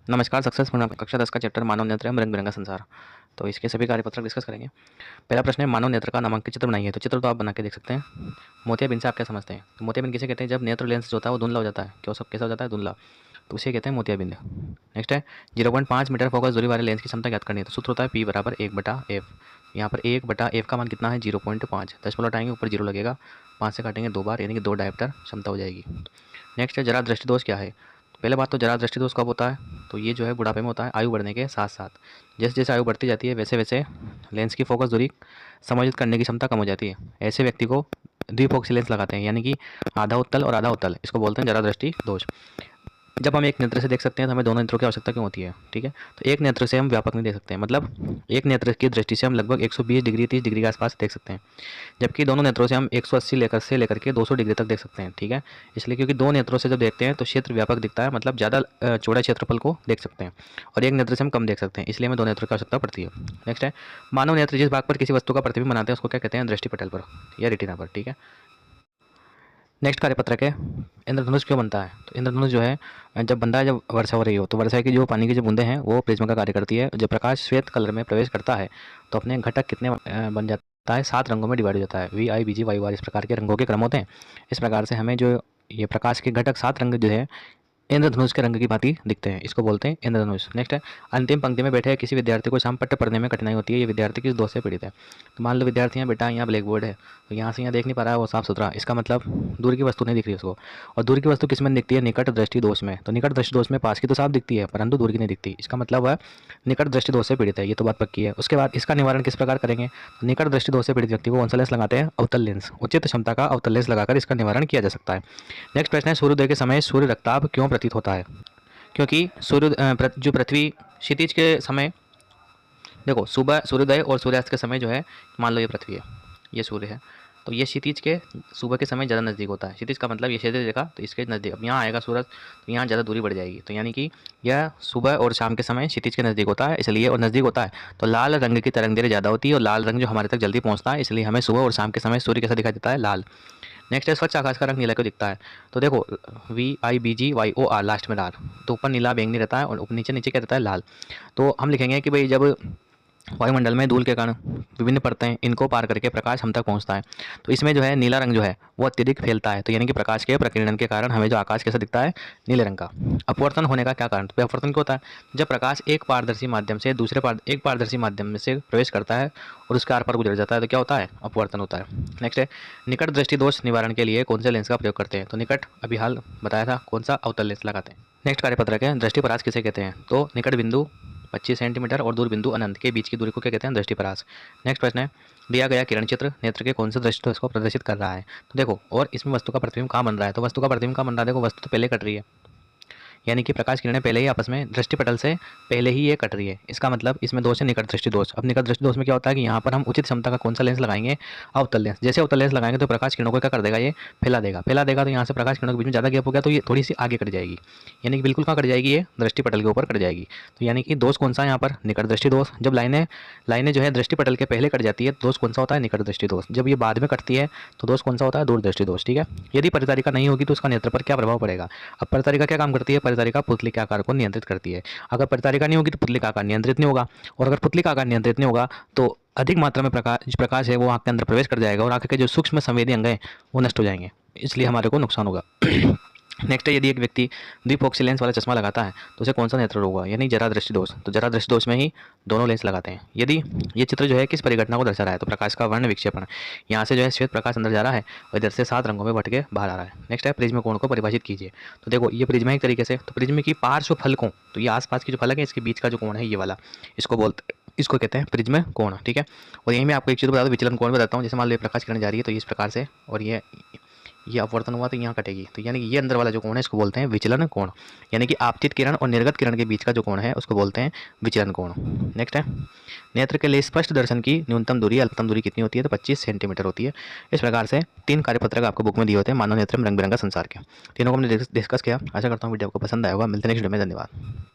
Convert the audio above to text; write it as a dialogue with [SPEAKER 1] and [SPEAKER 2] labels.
[SPEAKER 1] नमस्कार। सक्सेस कक्षा 10 का चैप्टर मानव नेत्र एवं रंग बिरंगा संसार। तो इसके सभी कार्यपत्रक डिस्कस करेंगे। पहला प्रश्न है, मानव नेत्र का नामांकित चित्र बनाइए। तो चित्र तो आप बना के देख सकते हैं। मोतियाबिंद से आप क्या समझते हैं? तो मोतियाबिंद किसे कहते हैं? जब नेत्र लेंस जो होता है वो धुंधला हो जाता है। क्यों सब कैसा हो जाता है? धुंधला। तो उसे कहते हैं मोतियाबिंद। नेक्स्ट है, 0.5 मीटर फोकस दूरी वाले लेंस की क्षमता ज्ञात करनी है। तो सूत्र होता है P बराबर 1/f। यहाँ पर 1/f का मान कितना है? 0.5। 10 पर लौटाएंगे, ऊपर 0 लगेगा, 5 से काटेंगे 2 बार, यानी कि 2 डायोप्टर क्षमता हो जाएगी। नेक्स्ट है, जरा दृष्टि दोष क्या है? पहले बात तो जरा दृष्टि दोष कब होता है? तो ये जो है बुढ़ापे में होता है, आयु बढ़ने के साथ साथ। जैसे जैसे आयु बढ़ती जाती है वैसे वैसे लेंस की फोकस दूरी समायोजित करने की क्षमता कम हो जाती है। ऐसे व्यक्ति को द्विफोक्सी लेंस लगाते हैं, यानी कि आधा उत्तल और आधा उत्तल। इसको बोलते हैं जरा दृष्टि दोष। जब हम एक नेत्र से देख सकते हैं तो हमें दोनों नेत्रों की आवश्यकता क्यों होती है? ठीक है, तो एक नेत्र से हम व्यापक नहीं देख सकते हैं, मतलब एक नेत्र की दृष्टि से हम लगभग 120 डिग्री 30 डिग्री के आसपास देख सकते हैं, जबकि दोनों नेत्रों से हम 180 लेकर के 200 डिग्री तक देख सकते हैं। ठीक है, इसलिए क्योंकि दो नेत्रों से जब देखते हैं तो क्षेत्र व्यापक दिखता है, मतलब ज़्यादा चौड़े क्षेत्रफल को देख सकते हैं, और एक नेत्र से हम कम देख सकते हैं, इसलिए हमें दो नेत्रों की आवश्यकता पड़ती है। नेक्स्ट है, मानव नेत्र जिस भाग पर किसी वस्तु का प्रतिबिंब बनाते हैं उसको क्या कहते हैं? दृष्टिपटल पर या रेटिना पर। ठीक है, नेक्स्ट कार्यपत्रक है, इंद्रधनुष क्यों बनता है? तो इंद्रधनुष जो है जब बनता है, जब वर्षा हो रही हो, तो वर्षा की जो पानी की जो बूंदें हैं वो प्रिज्म का कार्य करती है। जब प्रकाश श्वेत कलर में प्रवेश करता है तो अपने घटक कितने बन जाता है? 7 रंगों में डिवाइड हो जाता है। VI BG YOR इस प्रकार के रंगों के क्रम होते हैं। इस प्रकार से हमें जो ये प्रकाश के घटक 7 रंग जो है इंद्रधनुष के रंग की भांति दिखते हैं, इसको बोलते हैं इंद्रधनुष। नेक्स्ट है, अंतिम पंक्ति में बैठे किसी विद्यार्थी को शाम पट्ट पढ़ने में कठिनाई होती है, ये विद्यार्थी किस दोष से पीड़ित है? तो मान लो विद्यार्थी यहाँ बेटा, यहाँ ब्लैक बोर्ड है, तो यहाँ से यहाँ देख नहीं पा रहा है वो साफ सुथरा, इसका मतलब दूर की वस्तु नहीं दिख रही उसको। और दूर की वस्तु किस में दिखती है? निकट दृष्टि दोष में। तो निकट दृष्टि दोष में पास की तो साफ दिखती है परंतु दूर की नहीं दिखती, इसका मतलब वह निकट दृष्टि दोष से पीड़ित है, ये तो बात पक्की है। उसके बाद इसका निवारण किस प्रकार करेंगे? तो निकट दृष्टि दोष से पीड़ित व्यक्ति को कौन सा लेंस लगाते हैं? अवतल लेंस। उचित क्षमता का अवतल लेंस लगाकर इसका निवारण किया जा सकता है। नेक्स्ट प्रश्न है, सूर्योदय के समय सूर्य रक्ताभ क्यों प्रतीत होता है? क्योंकि जो पृथ्वी क्षितिज के समय, देखो सुबह सूर्योदय और सूर्यास्त के समय जो है, मान लो ये पृथ्वी है, ये सूर्य है, तो ये क्षितिज के सुबह के समय ज़्यादा नज़दीक होता है। क्षितिज का मतलब ये क्षितिज देखा तो इसके नज़दीक, अब यहाँ आएगा सूरज तो यहाँ ज़्यादा दूरी बढ़ जाएगी, तो यानी कि यह सुबह और शाम के समय क्षितिज के नज़दीक होता है, इसलिए और नज़दीक होता है तो लाल रंग की तरंग दैर्घ्य ज़्यादा होती है, और लाल रंग जो हमारे तक जल्दी पहुँचता है, इसलिए हमें सुबह और शाम के समय सूर्य कैसा दिखाई देता है? लाल। नेक्स्ट है, स्वच्छ आकाश का रंग नीला क्यों दिखता है? तो देखो VIBGYOR लास्ट में लाल, तो ऊपर नीला बैंगनी रहता है और नीचे नीचे क्या रहता है? लाल। तो हम लिखेंगे कि भाई जब वायुमंडल में धूल के कारण विभिन्न परतें इनको पार करके प्रकाश हम तक पहुंचता है, तो इसमें जो है नीला रंग जो है वो अत्यधिक फैलता है, तो यानी कि प्रकाश के प्रकीर्णन के कारण हमें जो आकाश कैसा दिखता है? नीले रंग का। अपवर्तन होने का क्या कारण? तो अपवर्तन क्यों होता है? जब प्रकाश एक पारदर्शी माध्यम से एक पारदर्शी माध्यम में से प्रवेश करता है और उसके आर पार गुजर जाता है तो क्या होता है? अपवर्तन होता है। नेक्स्ट है, निकट दृष्टि दोष निवारण के लिए कौन से लेंस का प्रयोग करते हैं? तो निकट अभी हाल बताया था, कौन सा? अवतल लेंस लगाते हैं। नेक्स्ट कार्यपत्रक है, दृष्टिपरास किसे कहते हैं? तो निकट बिंदु 25 सेंटीमीटर और दूर बिंदु अनंत के बीच की दूरी को क्या कहते हैं? दृष्टिपरास। नेक्स्ट प्रश्न है, दिया गया किरण चित्र नेत्र के कौन से दृष्टि दोष को प्रदर्शित कर रहा है? तो देखो, और इसमें वस्तु का प्रतिबिंब कहाँ बन रहा है? तो वस्तु का प्रतिबिंब कहाँ बन रहा है? देखो, वस्तु तो पहले कट रही है, यानी कि प्रकाश किरणें पहले ही आपस में दृष्टिपटल से पहले ही ये कट रही है, इसका मतलब इसमें दोष है निकट दृष्टि दोष। अब निकट दृष्टि दोष में क्या होता है कि यहाँ पर हम उचित क्षमता का कौन सा लेंस लगाएंगे? अवतल लेंस। जैसे अवतल लेंस लगाएंगे तो प्रकाश किरणों को क्या कर देगा? ये फैला देगा तो यहाँ से प्रकाश किरणों के बीच में ज़्यादा गैप हो गया तो ये थोड़ी सी आगे कट जाएगी, यानी कि बिल्कुल कहाँ कट जाएगी? ये दृष्टिपटल के ऊपर कट जाएगी। तो यानी कि दोष कौन सा है यहाँ पर? निकट दृष्टि दोष। जब लाइनें लाइनें जो है दृष्टिपटल के पहले कट जाती है तो दोष कौन सा होता है? निकट दृष्टि दोष। जब ये बाद में कटती है तो दोष कौन सा होता है? दूर दृष्टि दोष। ठीक है, यदि परिचारिका नहीं होगी तो उसका नेत्र पर क्या प्रभाव पड़ेगा? अब परिचारिका क्या काम करती है? परिचारिका पुतली के आकार को नियंत्रित करती है। अगर परिचारिका नहीं होगी तो पुतली का आकार नियंत्रित नहीं होगा, और अगर पुतली का आकार नियंत्रित नहीं होगा तो अधिक मात्रा में प्रकाश है वो आँख के अंदर प्रवेश कर जाएगा और आँख के जो सूक्ष्म संवेदी अंग हैं वो नष्ट हो जाएंगे, इसलिए हमारे को नुकसान होगा। नेक्स्ट है, यदि एक व्यक्ति द्विफोक्सी लेंस वाला चश्मा लगाता है तो उसे कौन सा नेत्र रोग होगा? यानी जरा दृष्टि दोष। तो जरा दृष्टि दोष में ही दोनों लेंस लगाते हैं। यदि ये चित्र जो है किस परिघटना को दर्शा रहा है? तो प्रकाश का वर्ण विक्षेपण। यहाँ से जो है श्वेत प्रकाश अंदर जा रहा है और इधर से 7 रंगों में बट के बाहर आ रहा है। नेक्स्ट है, प्रिज्म कोण को परिभाषित कीजिए। तो देखो, ये प्रिज्म है एक तरीके से, तो प्रिज्म की पार्श्व फलकों, तो ये आसपास की जो फलक है इसके बीच का जो कोण है ये वाला, इसको कहते हैं प्रिज्म कोण। ठीक है, और यहीं मैं आपको एक चीज़ बता दूं, विचलन कोण बताता हूँ। जैसे मान लो प्रकाश किरण जा रही है तो इस प्रकार से, और ये अपवर्तन हुआ तो यहाँ कटेगी, तो यानी कि ये अंदर वाला जो कोण है इसको बोलते हैं विचलन कोण, यानी कि आपतित किरण और निर्गत किरण के बीच का जो कोण है उसको बोलते हैं विचलन कोण। नेक्स्ट है, नेत्र के लिए स्पष्ट दर्शन की न्यूनतम दूरी अल्पतम दूरी कितनी होती है? तो 25 सेंटीमीटर होती है। इस प्रकार से 3 कार्यपत्रक आपको बुक में दिए होते हैं मानव नेत्र में रंग बिरंगा संसार के, तीनों को हमने डिस्कस किया। आशा करता हूँ वीडियो आपको पसंद आया होगा। मिलते हैं नेक्स्ट वीडियो में, धन्यवाद।